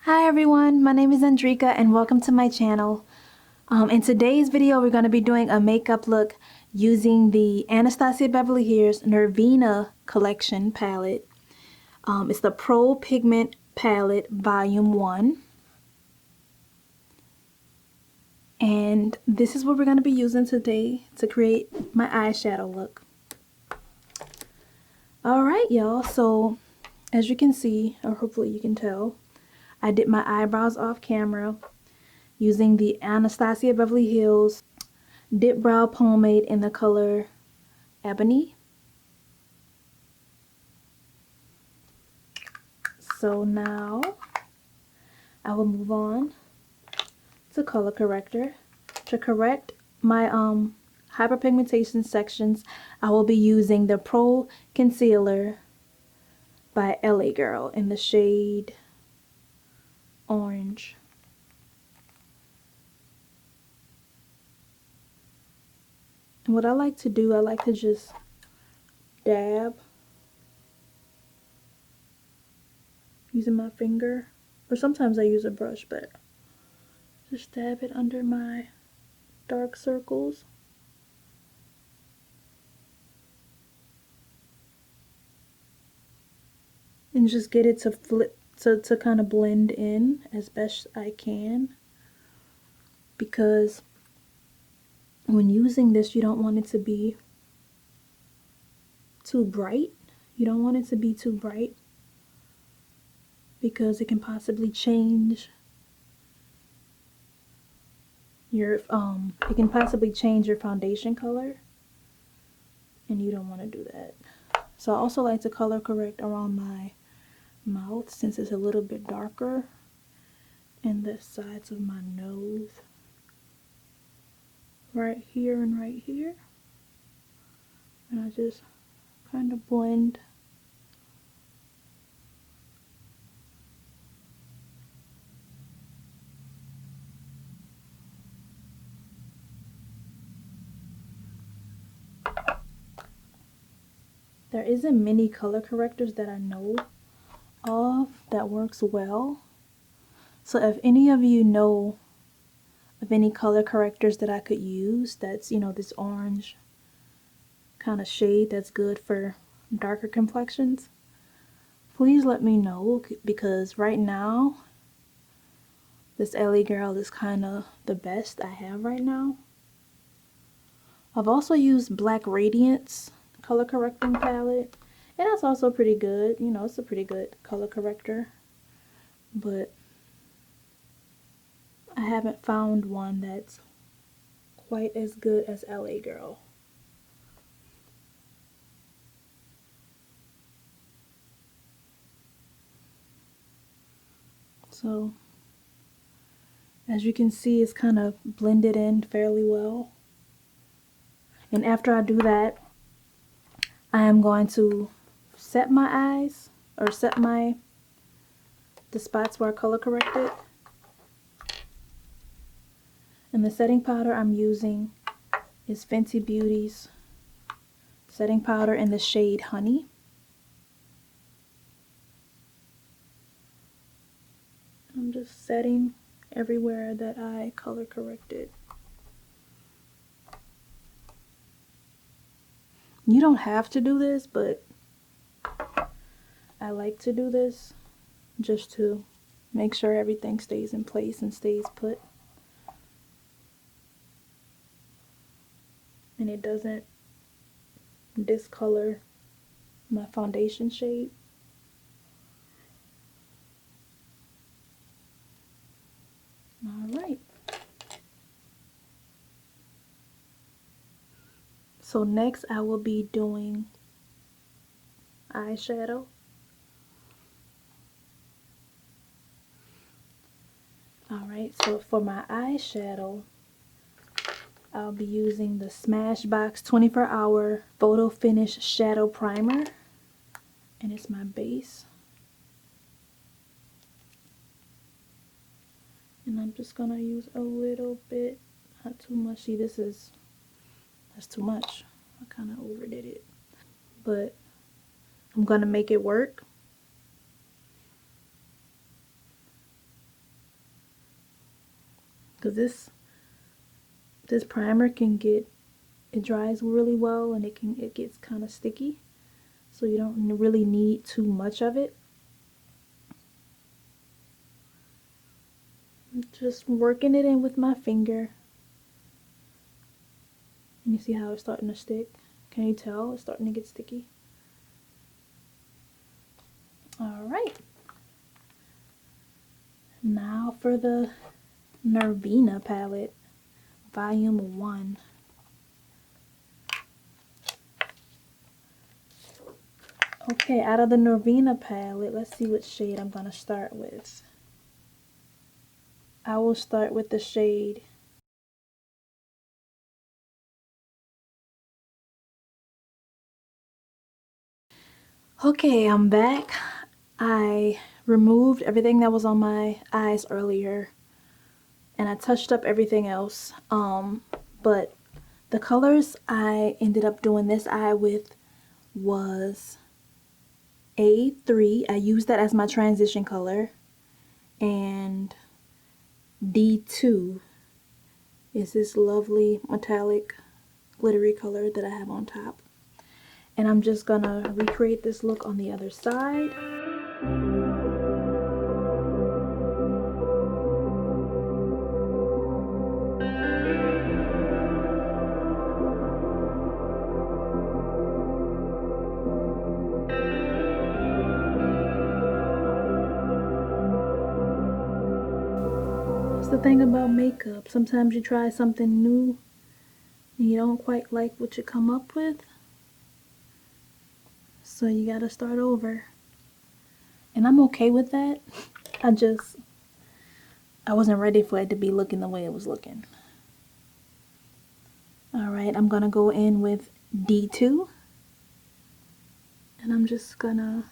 Hi everyone, my name is Andreca and welcome to my channel. In today's video we're going to be doing a makeup look using the Anastasia Beverly Hills Norvina collection palette. It's the Pro Pigment palette volume 1. And this is what we're going to be using today to create my eyeshadow look. Alright y'all, so as you can see, or hopefully you can tell, I did my eyebrows off camera using the Anastasia Beverly Hills Dip Brow Pomade in the color Ebony. So now I will move on to color corrector. To correct my hyperpigmentation sections, I will be using the Pro Concealer by LA Girl in the shade Orange. And what I like to do, I like to just dab using my finger, or sometimes I use a brush, but just dab it under my dark circles. And just get it to flip, to kind of blend in as best I can. Because when using this, you don't want it to be too bright. You don't want it to be too bright because it can possibly change your foundation color, and you don't want to do that. So I also like to color correct around my mouth since it's a little bit darker, and the sides of my nose, right here and right here. And I just kind of blend There isn't many color correctors that I know of that works well. So if any of you know of any color correctors that I could use, that's, you know, this orange kind of shade that's good for darker complexions, please let me know, because right now this LA Girl is kind of the best I have right now. I've also used Black Radiance color correcting palette, and that's also pretty good. You know, it's a pretty good color corrector, but I haven't found one that's quite as good as LA Girl. So as you can see, it's kind of blended in fairly well. And after I do that, I am going to set my eyes, or set the spots where I color corrected. And the setting powder I'm using is Fenty Beauty's setting powder in the shade Honey. I'm just setting everywhere that I color corrected. You don't have to do this, but I like to do this just to make sure everything stays in place and stays put, and it doesn't discolor my foundation shade. Alright, so next I will be doing eyeshadow. Alright, so for my eyeshadow, I'll be using the Smashbox 24-hour Photo Finish Shadow Primer, and it's my base. And I'm just gonna use a little bit, not too much. See, that's too much. I kind of overdid it, but I'm gonna make it work. because this primer can get, it dries really well, and it gets kind of sticky, so you don't really need too much of it. I'm just working it in with my finger. And you see how it's starting to stick? Can you tell it's starting to get sticky? Alright. Now for the Norvina palette, Volume 1. Okay, out of the Norvina palette, let's see what shade I'm going to start with. I will start with the shade Okay, I'm back. I removed everything that was on my eyes earlier, and I touched up everything else. But the colors I ended up doing this eye with was A3. I used that as my transition color, and D2 is this lovely metallic glittery color that I have on top. And I'm just gonna recreate this look on the other side. That's the thing about makeup. Sometimes you try something new and you don't quite like what you come up with. So you gotta start over. And I'm okay with that. I wasn't ready for it to be looking the way it was looking. Alright, I'm gonna go in with D2. And I'm just gonna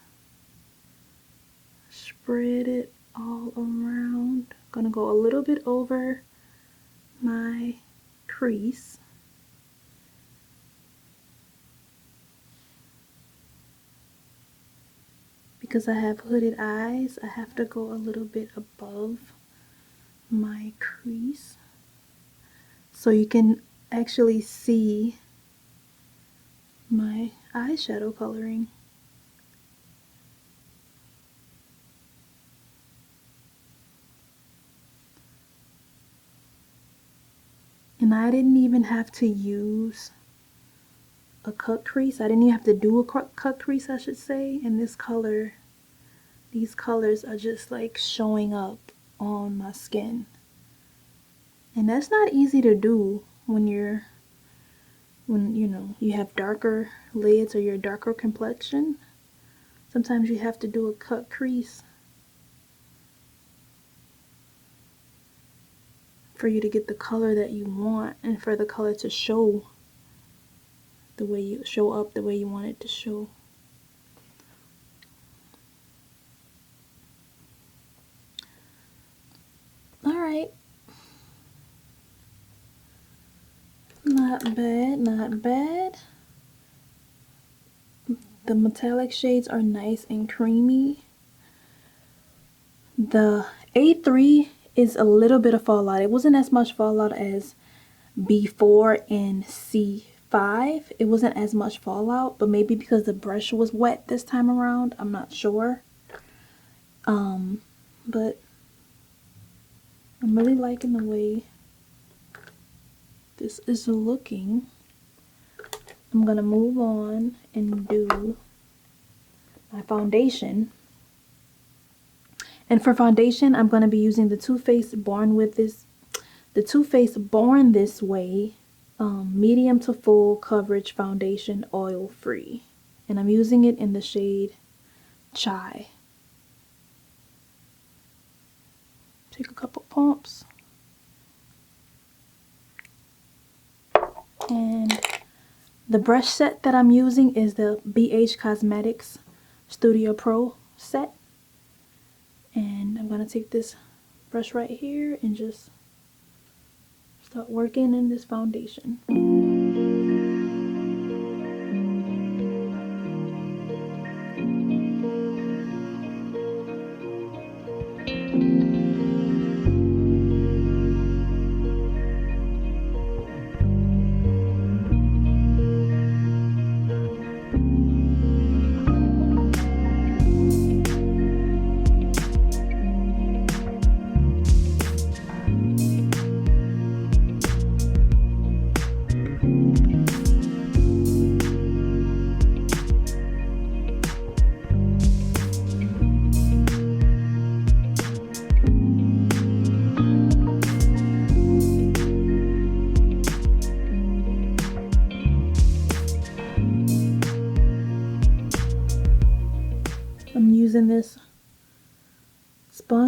spread it all around. Gonna go a little bit over my crease. Because I have hooded eyes, I have to go a little bit above my crease so you can actually see my eyeshadow coloring. And I didn't even have to use a cut crease. I didn't even have to do a cut crease, I should say. And this color, these colors are just like showing up on my skin. And that's not easy to do when you know, you have darker lids or you're darker complexion. Sometimes you have to do a cut crease for you to get the color that you want and for the color to show the way you show up the way you want it to show. Alright. Not bad, not bad. The metallic shades are nice and creamy. The A3 is a little bit of fallout. It wasn't as much fallout as B4 and C5. It wasn't as much fallout, but maybe because the brush was wet this time around, I'm not sure. But I'm really liking the way this is looking. I'm gonna move on and do my foundation. And for foundation, I'm gonna be using the Too Faced Born This Way medium to full coverage foundation, oil free, and I'm using it in the shade Chai. Take a couple pumps, and the brush set that I'm using is the BH Cosmetics Studio Pro set. And I'm gonna take this brush right here and just start working in this foundation.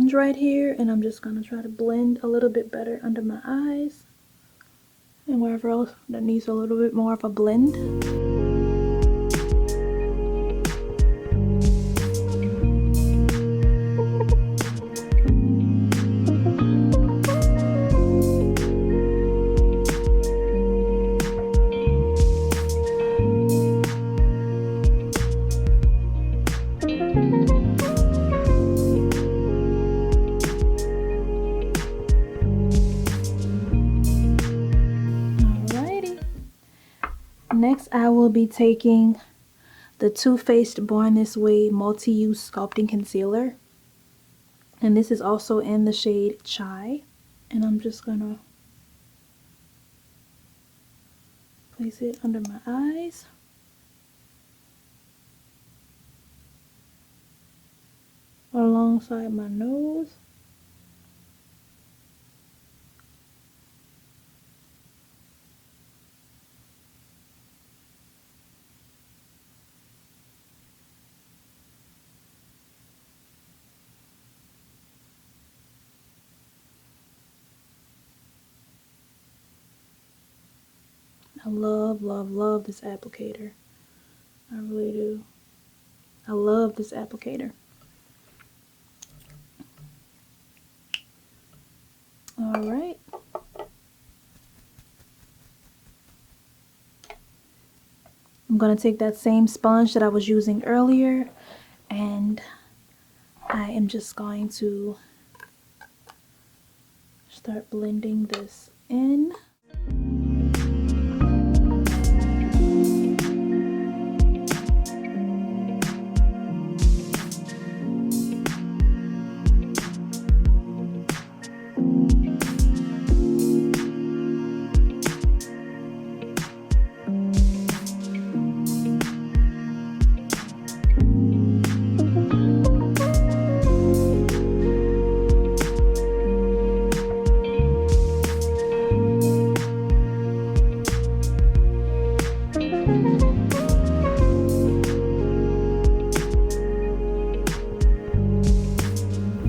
sponge right here, and I'm just gonna try to blend a little bit better under my eyes and wherever else that needs a little bit more of a blend. Next, I will be taking the Too Faced Born This Way Multi-Use Sculpting Concealer. And this is also in the shade Chai. And I'm just gonna place it under my eyes. Alongside my nose. I love, love, love this applicator. I really do. I love this applicator. Alright. I'm going to take that same sponge that I was using earlier, and I am just going to start blending this in.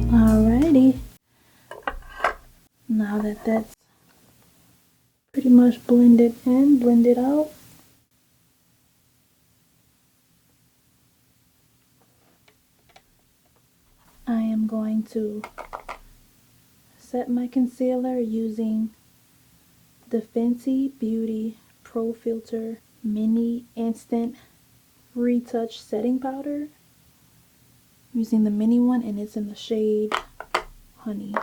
Alrighty, now that that's pretty much blended in, blended out, I am going to set my concealer using the Fenty Beauty Pro Filter Mini Instant Retouch Setting Powder. I'm using the mini one, and it's in the shade Honey.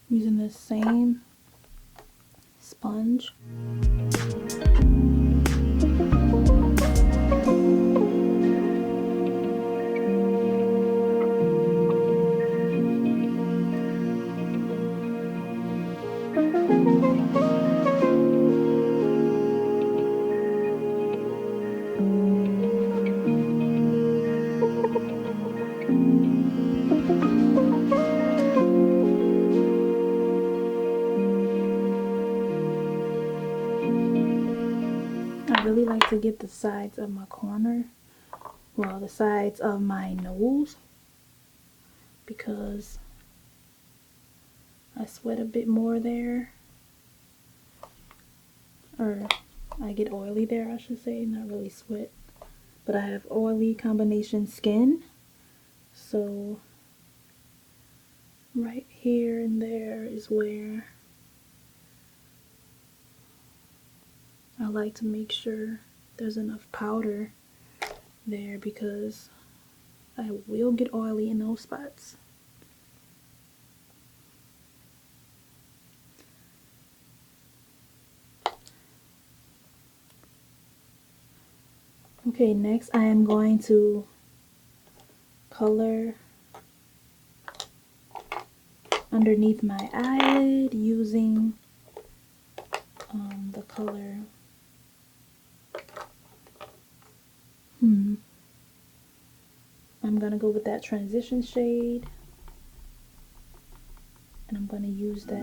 Using the same sponge. I really like to get the sides of my corner, well, the sides of my nose, because I sweat a bit more there, or I get oily there, I should say, not really sweat, but I have oily combination skin, so right here and there is where I like to make sure there's enough powder there, because I will get oily in those spots. Okay, next I am going to color underneath my eyelid using the color I'm gonna go with that transition shade, and I'm gonna use that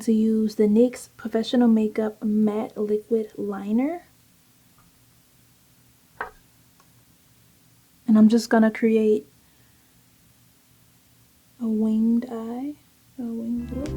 to use the NYX Professional Makeup Matte Liquid Liner. And I'm just going to create a winged eye, a winged look.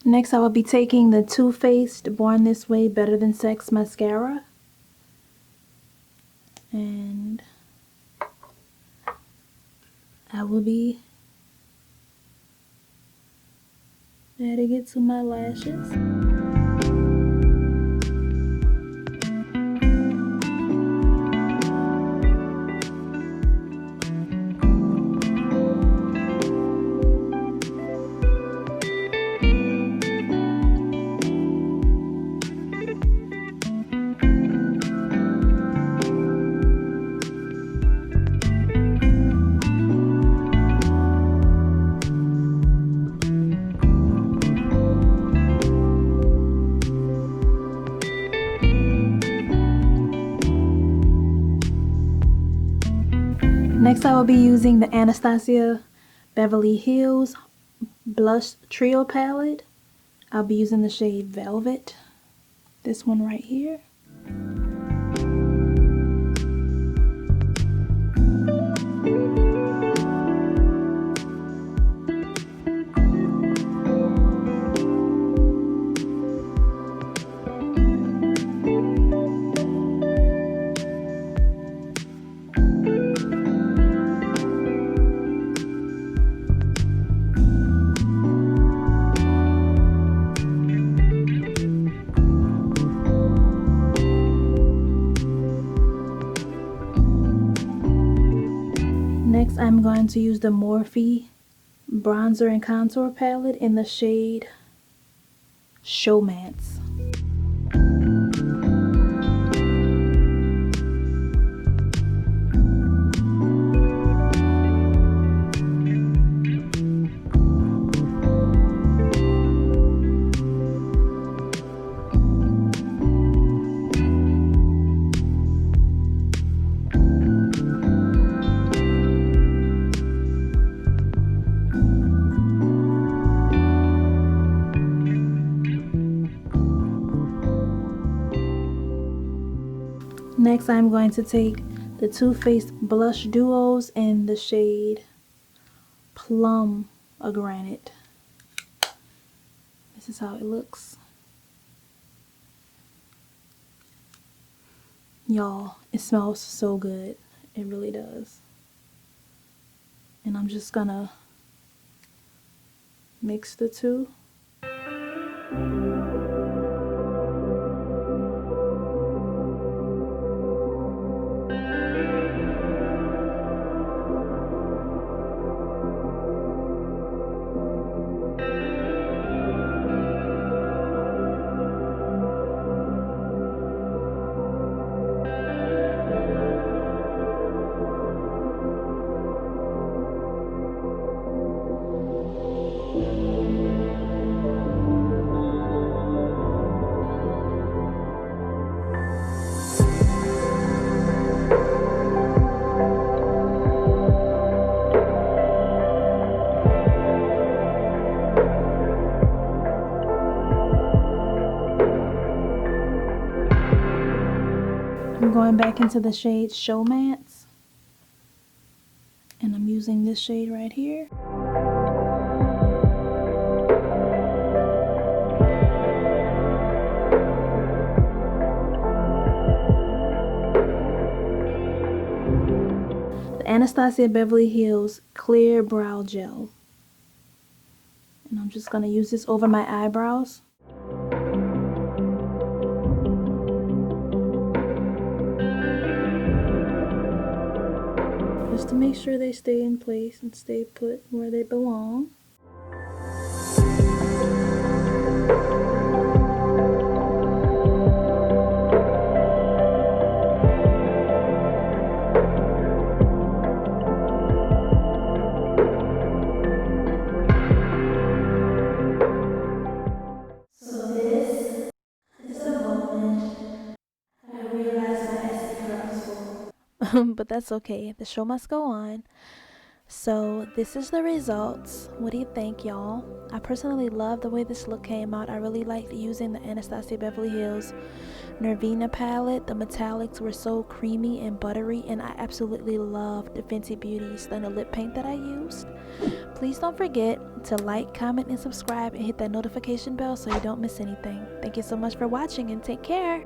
Next, I will be taking the Too Faced Born This Way Better Than Sex mascara, and I will be adding it to my lashes. Next, I will be using the Anastasia Beverly Hills Blush Trio Palette. I'll be using the shade Velvet, this one right here. Next, I'm going to use the Morphe Bronzer and Contour Palette in the shade Showmance. Next, I'm going to take the Too Faced Blush Duos in the shade Plum a Granite. This is how it looks. Y'all, it smells so good. It really does. And I'm just gonna mix the two. I'm going back into the shade Showmance, and I'm using this shade right here. The Anastasia Beverly Hills Clear Brow Gel. And I'm just going to use this over my eyebrows. to make sure they stay in place and stay put where they belong. But that's okay, the show must go on. So this is the results. What do you think, y'all? I personally love the way this look came out. I really liked using the Anastasia Beverly Hills Norvina palette. The metallics were so creamy and buttery, and I absolutely loved the Fenty Beauty Stunna lip paint that I used. Please don't forget to like, comment, and subscribe, and hit that notification bell so you don't miss anything. Thank you so much for watching, and take care.